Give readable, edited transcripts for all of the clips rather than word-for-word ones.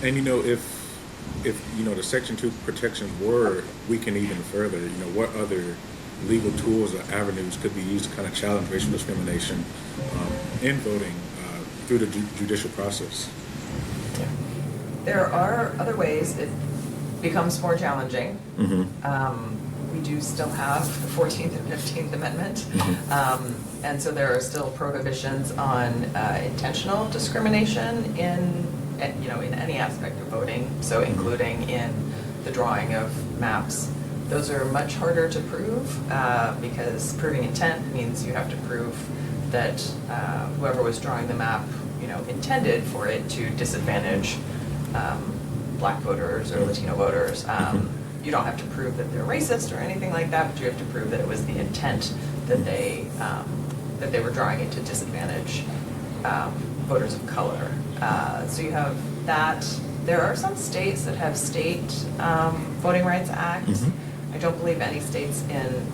And if the Section 2 protections were weakened even further, what other legal tools or avenues could be used to kind of challenge racial discrimination in voting through the judicial process? Yeah. There are other ways it becomes more challenging. We do still have the 14th and 15th Amendment, and so there are still prohibitions on intentional discrimination in any aspect of voting, so including in the drawing of maps. Those are much harder to prove because proving intent means you have to prove that whoever was drawing the map, intended for it to disadvantage Black voters or Latino voters. You don't have to prove that they're racist or anything like that, but you have to prove that it was the intent that they were drawing it to disadvantage voters of color. So you have that. There are some states that have state voting rights acts. I don't believe any states in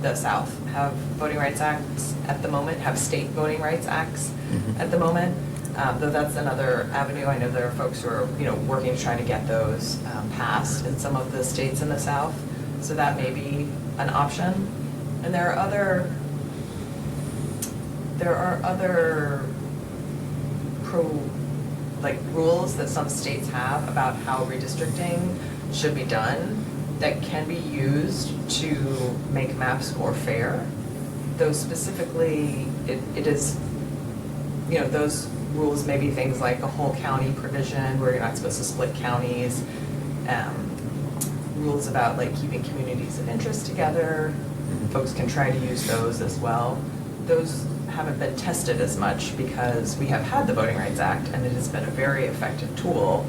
the South have voting rights acts at the moment, have state voting rights acts at the moment. Though that's another avenue. I know there are folks who are working to try to get those passed in some of the states in the South. So that may be an option. And there are other rules that some states have about how redistricting should be done that can be used to make maps more fair. Though specifically, it is, those rules may be things like a whole county provision where you're not supposed to split counties, rules about keeping communities of interest together. Folks can try to use those as well. Those haven't been tested as much because we have had the Voting Rights Act and it has been a very effective tool.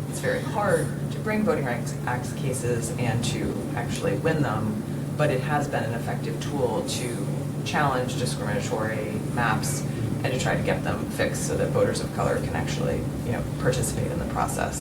It's very hard to bring Voting Rights Act cases and to actually win them, but it has been an effective tool to challenge discriminatory maps and to try to get them fixed so that voters of color can actually, participate in the process.